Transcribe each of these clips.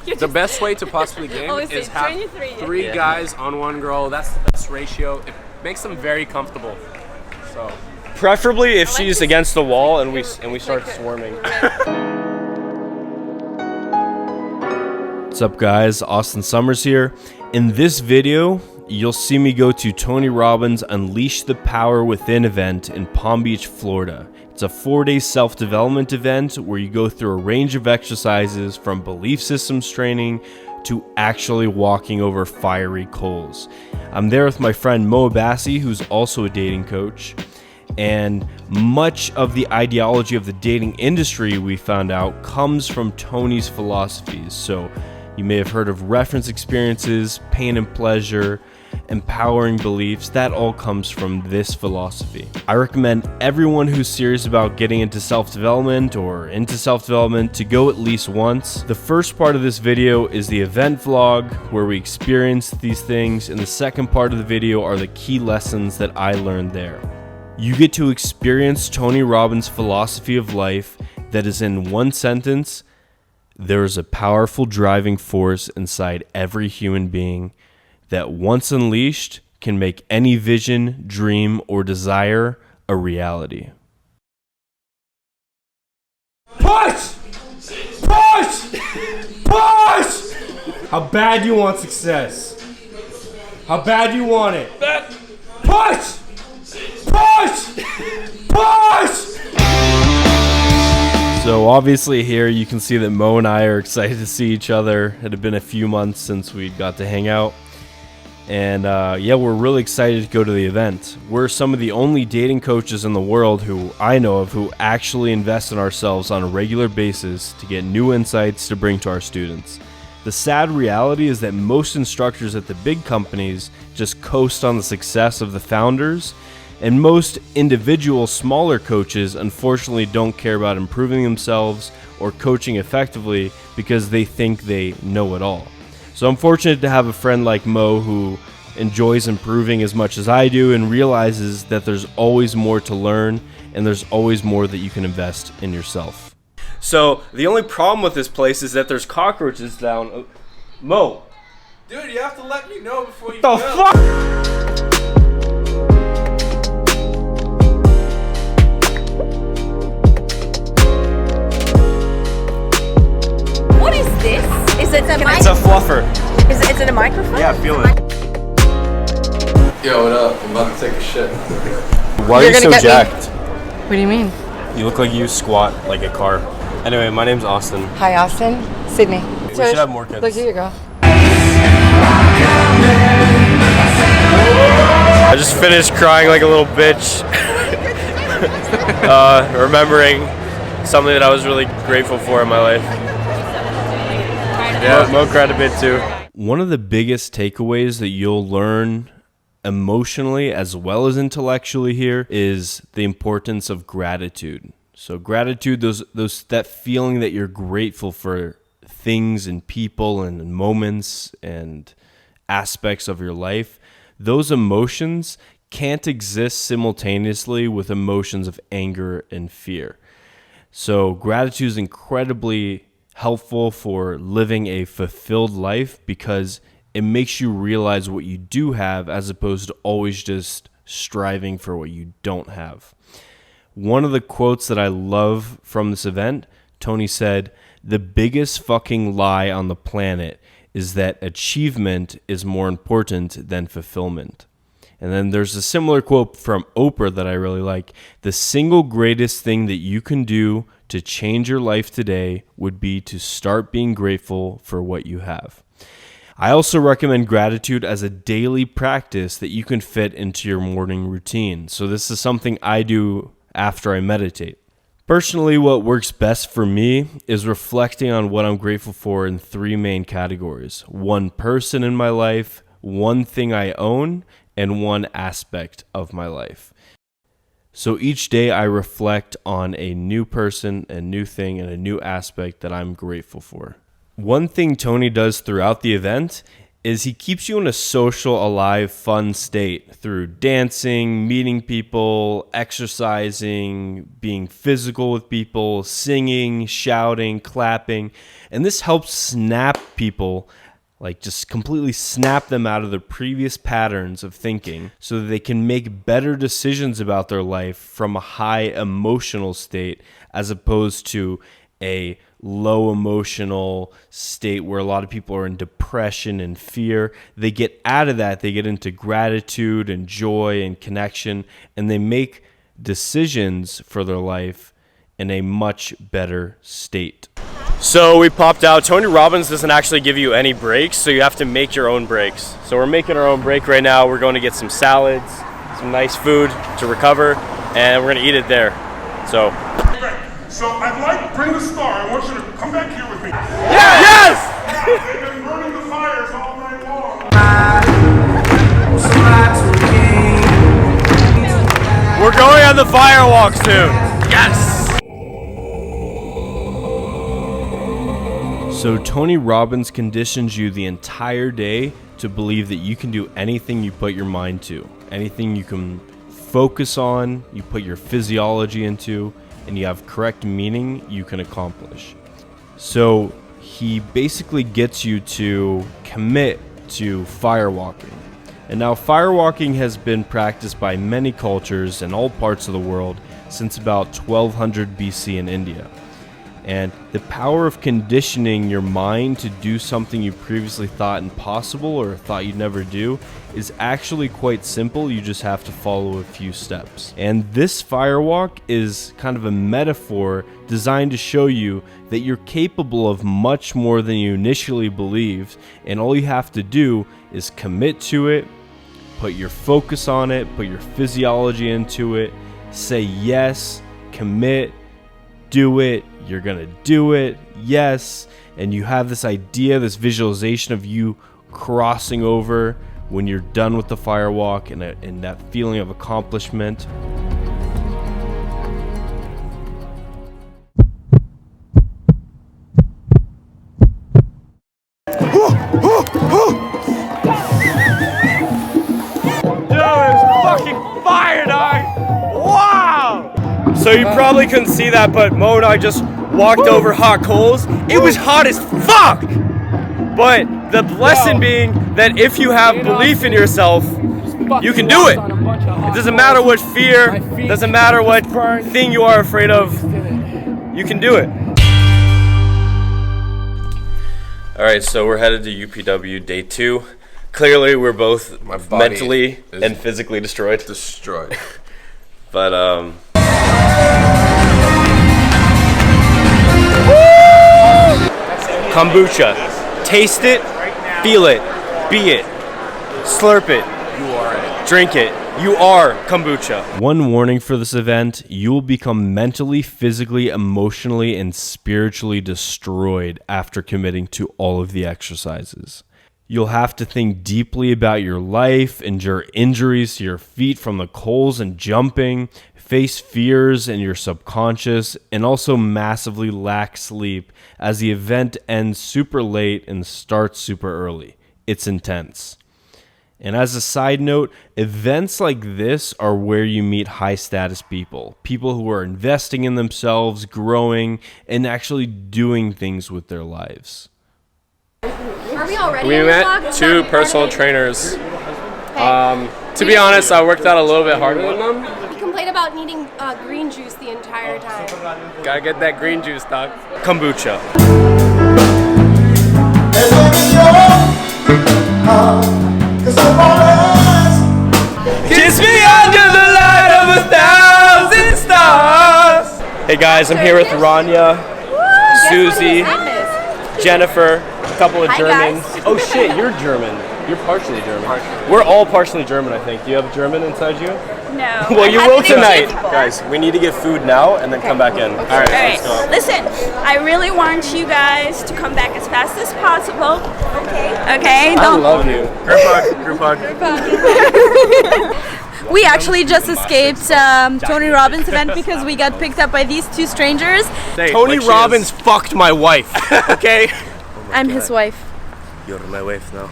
The best way to possibly game is have 3 guys on 1 girl. That's the best ratio. It makes them very comfortable. So preferably if she's against the wall and we start swarming. What's up, guys? Austen Summers here. In this video, you'll see me go to Tony Robbins' Unleash the Power Within event in Palm Beach, Florida. It's a 4-day self-development event where you go through a range of exercises from belief systems training to actually walking over fiery coals. I'm there with my friend Mo Abbasi, who's also a dating coach. And much of the ideology of the dating industry, we found out, comes from Tony's philosophies. So you may have heard of reference experiences, pain and pleasure, empowering beliefs. That all comes from this philosophy. I recommend everyone who's serious about getting into self-development or into self-development to go at least once. The first part of this video is the event vlog where we experience these things, and the second part of the video are the key lessons that I learned there. You get to experience Tony Robbins' philosophy of life that is in one sentence: there is a powerful driving force inside every human being that once unleashed can make any vision, dream, or desire a reality. Push! Push! Push! How bad do you want success? How bad do you want it? Push! Push! Push! So obviously here you can see that Mo and I are excited to see each other. It had been a few months since we got to hang out. And yeah, we're really excited to go to the event. We're some of the only dating coaches in the world who I know of who actually invest in ourselves on a regular basis to get new insights to bring to our students. The sad reality is that most instructors at the big companies just coast on the success of the founders, and most individual smaller coaches unfortunately don't care about improving themselves or coaching effectively because they think they know it all. So I'm fortunate to have a friend like Mo who enjoys improving as much as I do and realizes that there's always more to learn and there's always more that you can invest in yourself. So the only problem with this place is that there's cockroaches down. Mo! Dude, you have to let me know before you The fuck? What is this? Is it a It's a fluffer. Is it a microphone? Yeah, feel it. Yo, what up? I'm about to take a shit. Why are you so jacked? What do you mean? You look like you squat like a car. Anyway, my name's Austen. Hi, Austin. Sydney. We should have more kids. Look, here you go. I just finished crying like a little bitch. Remembering something that I was really grateful for in my life. Yeah, Mo cried a bit too. One of the biggest takeaways that you'll learn emotionally as well as intellectually here is the importance of gratitude. So gratitude, that feeling that you're grateful for things and people and moments and aspects of your life, those emotions can't exist simultaneously with emotions of anger and fear. So gratitude is incredibly helpful for living a fulfilled life because it makes you realize what you do have as opposed to always just striving for what you don't have. One of the quotes that I love from this event, Tony said, "The biggest fucking lie on the planet is that achievement is more important than fulfillment." And then there's a similar quote from Oprah that I really like. "The single greatest thing that you can do to change your life today would be to start being grateful for what you have." I also recommend gratitude as a daily practice that you can fit into your morning routine. So this is something I do after I meditate. Personally, what works best for me is reflecting on what I'm grateful for in 3 main categories: one person in my life, one thing I own, and one aspect of my life. So each day I reflect on a new person, a new thing, and a new aspect that I'm grateful for. One thing Tony does throughout the event is he keeps you in a social, alive, fun state through dancing, meeting people, exercising, being physical with people, singing, shouting, clapping. And this helps snap people, like just completely snap them out of their previous patterns of thinking so that they can make better decisions about their life from a high emotional state as opposed to a low emotional state where a lot of people are in depression and fear. They get out of that. They get into gratitude and joy and connection, and they make decisions for their life in a much better state. So we popped out. Tony Robbins doesn't actually give you any breaks, so you have to make your own breaks. So we're making our own break right now. We're going to get some salads, some nice food to recover, and we're going to eat it there. So I'd like, bring the star. I want you to come back here with me. yes! They've been burning the fires all night long. We're going on the Firewalk soon. Yes! So Tony Robbins conditions you the entire day to believe that you can do anything you put your mind to, anything you can focus on, you put your physiology into, and you have correct meaning, you can accomplish. So he basically gets you to commit to firewalking. And now firewalking has been practiced by many cultures in all parts of the world since about 1200 BC in India. And the power of conditioning your mind to do something you previously thought impossible or thought you'd never do is actually quite simple. You just have to follow a few steps. And this firewalk is kind of a metaphor designed to show you that you're capable of much more than you initially believed. And all you have to do is commit to it, put your focus on it, put your physiology into it, say yes, commit, do it, you're gonna do it, yes, and you have this idea, this visualization of you crossing over when you're done with the firewalk and that feeling of accomplishment. So you probably couldn't see that, but Mo and I just walked over hot coals. It was hot as fuck! But the lesson being that if you have belief in yourself, you can do it. It doesn't matter what fear, doesn't matter what thing you are afraid of, you can do it. Alright, so we're headed to UPW day 2. Clearly we're both mentally and physically destroyed. But kombucha. Taste it, feel it, be it, slurp it, you are it. Drink it, you are kombucha. One warning for this event, you will become mentally, physically, emotionally, and spiritually destroyed after committing to all of the exercises. You'll have to think deeply about your life, endure injuries to your feet from the coals and jumping, face fears in your subconscious, and also massively lack sleep as the event ends super late and starts super early. It's intense. And as a side note, events like this are where you meet high status people. People who are investing in themselves, growing, and actually doing things with their lives. Are we already? We met 2 personal trainers. To be honest, I worked out a little bit harder than them. He complained about needing green juice the entire time. Gotta get that green juice, dog. Kombucha. Kiss me under the light of 1,000 stars. Hey guys, I'm here with Rania, Susie, Jennifer, a couple of Germans. Guys. Oh shit, you're German. You're partially German. We're all partially German, I think. Do you have German inside you? No. Well, you will tonight. Guys, we need to get food now and then come back in. All right, let's go. Listen, I really want you guys to come back as fast as possible. Okay? I love you. Group hug. We actually just escaped Tony Robbins' event because we got picked up by these 2 strangers. Tony Robbins fucked my wife, okay? I'm his wife. You're my wife now.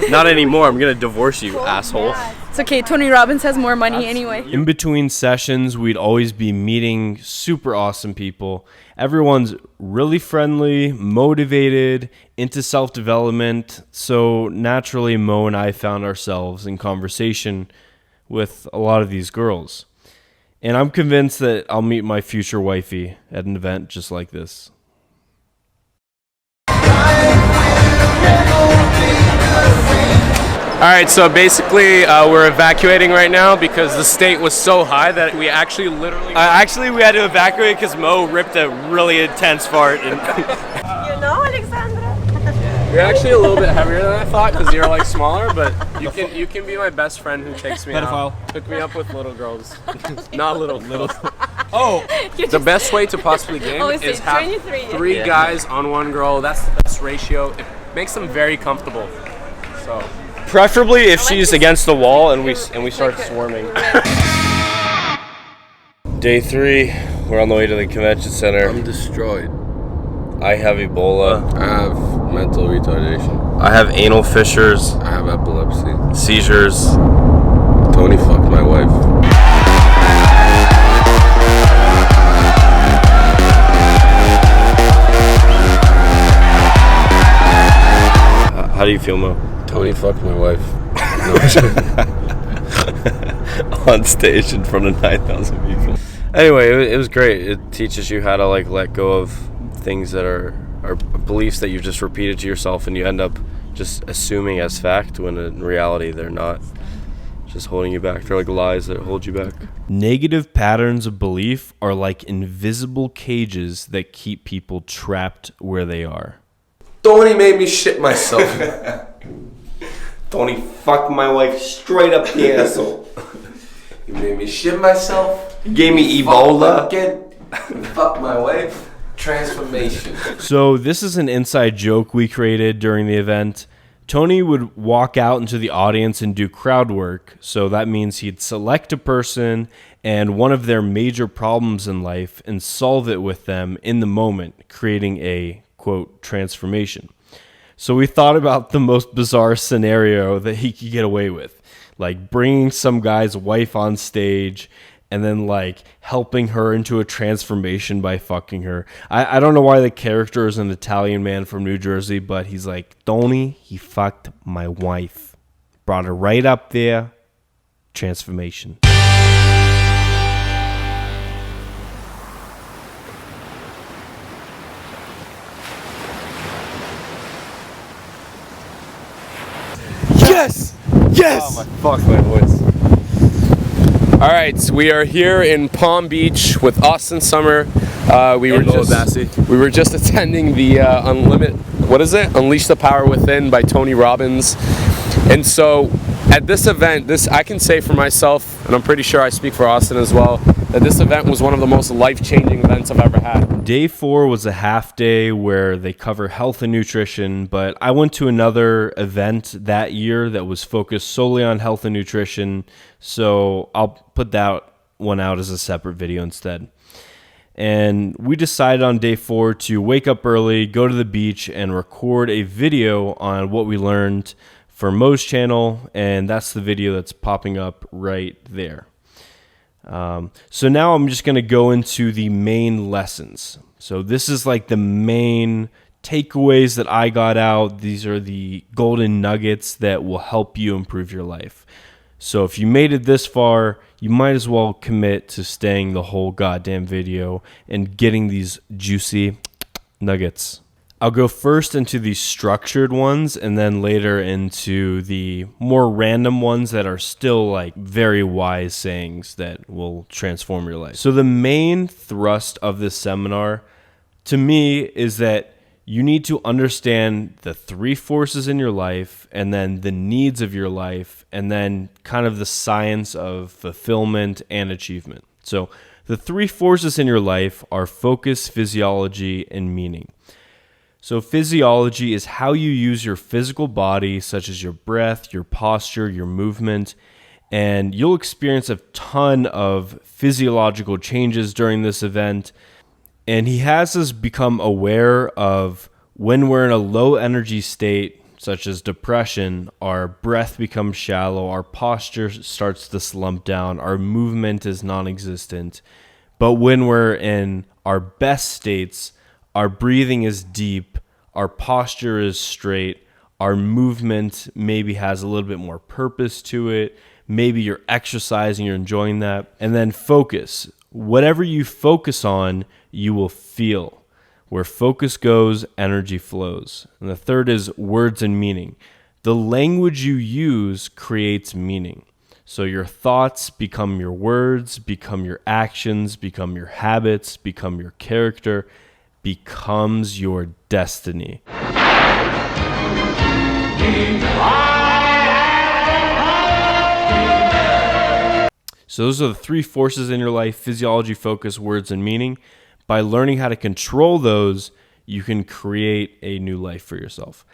Not anymore. I'm gonna divorce you, asshole. It's okay. Tony Robbins has more money anyway. In between sessions, we'd always be meeting super awesome people. Everyone's really friendly, motivated, into self-development. So naturally, Mo and I found ourselves in conversation with a lot of these girls. And I'm convinced that I'll meet my future wifey at an event just like this. All right, so basically we're evacuating right now because the state was so high that we actually literally... we had to evacuate because Mo ripped a really intense fart. And You know, Alexandra? You're actually a little bit heavier than I thought because you're like smaller, but you can be my best friend who takes me out. Hook me up with little girls. Not little. Oh, the best way to possibly game is have 3 guys on one girl. That's the best ratio. It makes them very comfortable. So preferably if she's against the wall and we start swarming. Day 3, we're on the way to the convention center. I'm destroyed. I have Ebola. I have mental retardation. I have anal fissures. I have epilepsy. Seizures. Tony fucked my wife. How do you feel, Mo? Tony fucked my wife. On stage in front of 9,000 people. Anyway, it was great. It teaches you how to like let go of things that are beliefs that you've just repeated to yourself, and you end up just assuming as fact when in reality they're not. Just holding you back. They're like lies that hold you back. Negative patterns of belief are like invisible cages that keep people trapped where they are. Tony made me shit myself. Tony fucked my wife straight up the asshole. He made me shit myself. He gave me Ebola. Fuck my wife. Transformation. So this is an inside joke we created during the event. Tony would walk out into the audience and do crowd work. So that means he'd select a person and one of their major problems in life and solve it with them in the moment, creating a, quote, transformation. So we thought about the most bizarre scenario that he could get away with, like bringing some guy's wife on stage and then like helping her into a transformation by fucking her. I don't know why the character is an Italian man from New Jersey, but he's like, Tony, he fucked my wife. Brought her right up there. Transformation. Yes! Yes! Oh, fuck my voice. All right, so we are here in Palm Beach with Austen Summer. We were just attending the Unleash the Power Within by Tony Robbins. And so at this event, I can say for myself, and I'm pretty sure I speak for Austen as well, that this event was one of the most life-changing events I've ever had. Day 4 was a half day where they cover health and nutrition, but I went to another event that year that was focused solely on health and nutrition, so I'll put that one out as a separate video instead. And we decided on day 4 to wake up early, go to the beach, and record a video on what we learned for Mo's channel, and that's the video that's popping up right there. So now I'm just going to go into the main lessons. So this is like the main takeaways that I got out. These are the golden nuggets that will help you improve your life. So if you made it this far, you might as well commit to staying the whole goddamn video and getting these juicy nuggets. I'll go first into the structured ones and then later into the more random ones that are still like very wise sayings that will transform your life. So the main thrust of this seminar to me is that you need to understand the 3 forces in your life and then the needs of your life and then kind of the science of fulfillment and achievement. So the 3 forces in your life are focus, physiology, and meaning. So physiology is how you use your physical body, such as your breath, your posture, your movement, and you'll experience a ton of physiological changes during this event. And he has us become aware of when we're in a low energy state, such as depression, our breath becomes shallow, our posture starts to slump down, our movement is non-existent. But when we're in our best states, our breathing is deep, our posture is straight, our movement maybe has a little bit more purpose to it. Maybe you're exercising, you're enjoying that. And then focus. Whatever you focus on, you will feel. Where focus goes, energy flows. And the third is words and meaning. The language you use creates meaning. So your thoughts become your words, become your actions, become your habits, become your character, becomes your destiny. So those are the three forces in your life: physiology, focus, words, and meaning. By learning how to control those, you can create a new life for yourself.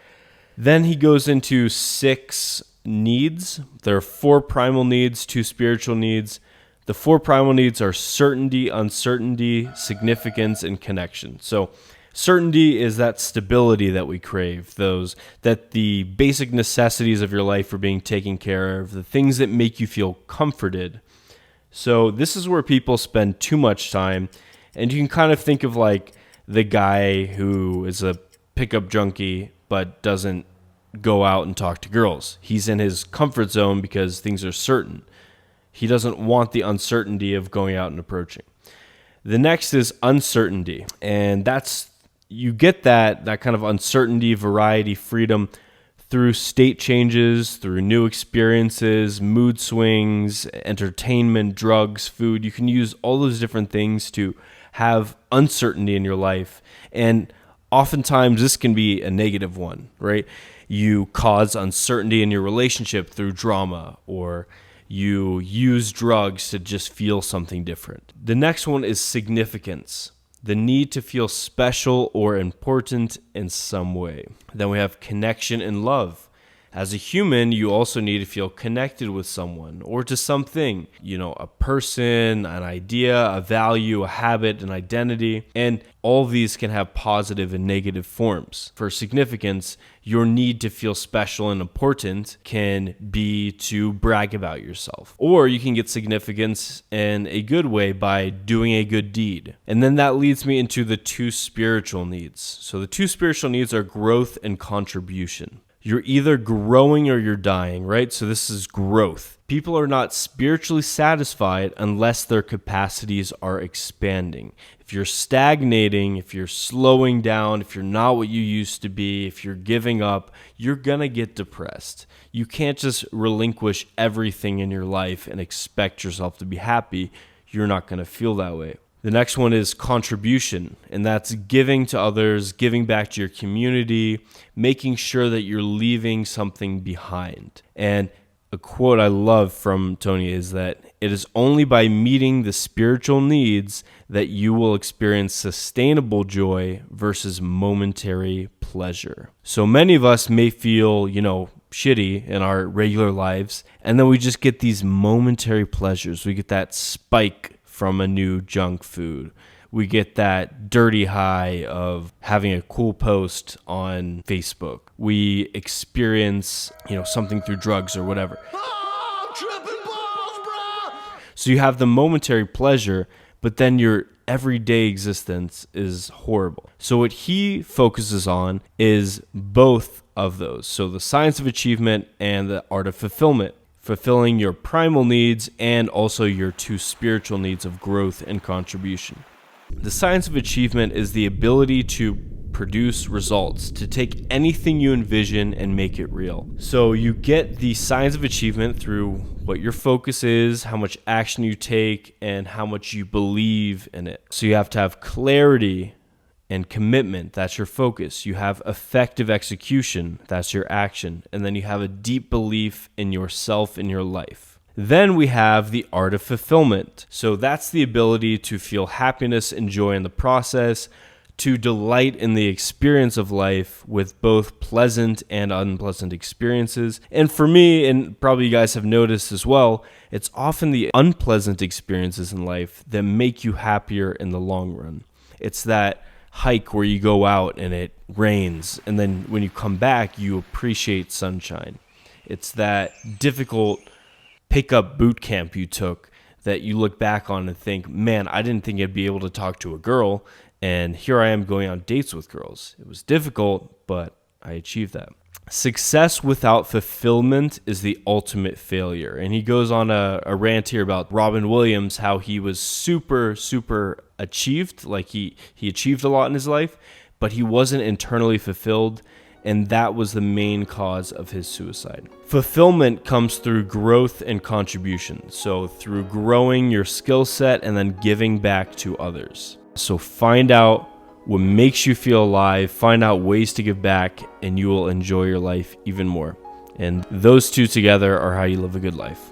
Then he goes into 6 needs. There are 4 primal needs, 2 spiritual needs. The 4 primal needs are certainty, uncertainty, significance, and connection. So certainty is that stability that we crave, that the basic necessities of your life are being taken care of, the things that make you feel comforted. So this is where people spend too much time. And you can kind of think of like the guy who is a pickup junkie but doesn't go out and talk to girls. He's in his comfort zone because things are certain. He doesn't want the uncertainty of going out and approaching. The next is uncertainty. And you get that kind of uncertainty, variety, freedom through state changes, through new experiences, mood swings, entertainment, drugs, food. You can use all those different things to have uncertainty in your life. And oftentimes this can be a negative one, right? You cause uncertainty in your relationship through drama, or you use drugs to just feel something different. The next one is significance, the need to feel special or important in some way. Then we have connection and love. As a human, you also need to feel connected with someone or to something, a person, an idea, a value, a habit, an identity. And all of these can have positive and negative forms. For significance, your need to feel special and important can be to brag about yourself. Or you can get significance in a good way by doing a good deed. And then that leads me into the 2 spiritual needs. So the 2 spiritual needs are growth and contribution. You're either growing or you're dying, right? So this is growth. People are not spiritually satisfied unless their capacities are expanding. If you're stagnating, if you're slowing down, if you're not what you used to be, if you're giving up, you're going to get depressed. You can't just relinquish everything in your life and expect yourself to be happy. You're not going to feel that way. The next one is contribution, and that's giving to others, giving back to your community, making sure that you're leaving something behind. And a quote I love from Tony is that it is only by meeting the spiritual needs that you will experience sustainable joy versus momentary pleasure. So many of us may feel, shitty in our regular lives, and then we just get these momentary pleasures. We get that spike from a new junk food. We get that dirty high of having a cool post on Facebook. We experience, something through drugs or whatever. Oh, I'm tripping balls, bro! So you have the momentary pleasure, but then your everyday existence is horrible. So what he focuses on is both of those. So the science of achievement and the art of fulfillment. Fulfilling your primal needs and also your 2 spiritual needs of growth and contribution. The science of achievement is the ability to produce results, to take anything you envision and make it real. So you get the science of achievement through what your focus is, how much action you take, and how much you believe in it. So you have to have clarity and commitment, that's your focus. You have effective execution, that's your action. And then you have a deep belief in yourself and your life. Then we have the art of fulfillment. So that's the ability to feel happiness and joy in the process, to delight in the experience of life with both pleasant and unpleasant experiences. And for me, and probably you guys have noticed as well, it's often the unpleasant experiences in life that make you happier in the long run. It's that hike where you go out and it rains, and then when you come back, you appreciate sunshine. It's that difficult pickup boot camp you took that you look back on and think, man, I didn't think I'd be able to talk to a girl, and here I am going on dates with girls. It was difficult, but I achieved that. Success without fulfillment is the ultimate failure. And he goes on a rant here about Robin Williams, how he was super, super achieved, like he achieved a lot in his life, but he wasn't internally fulfilled, and that was the main cause of his suicide. Fulfillment comes through growth and contribution, so through growing your skill set and then giving back to others. So find out what makes you feel alive, find out ways to give back, and you will enjoy your life even more. And those two together are how you live a good life.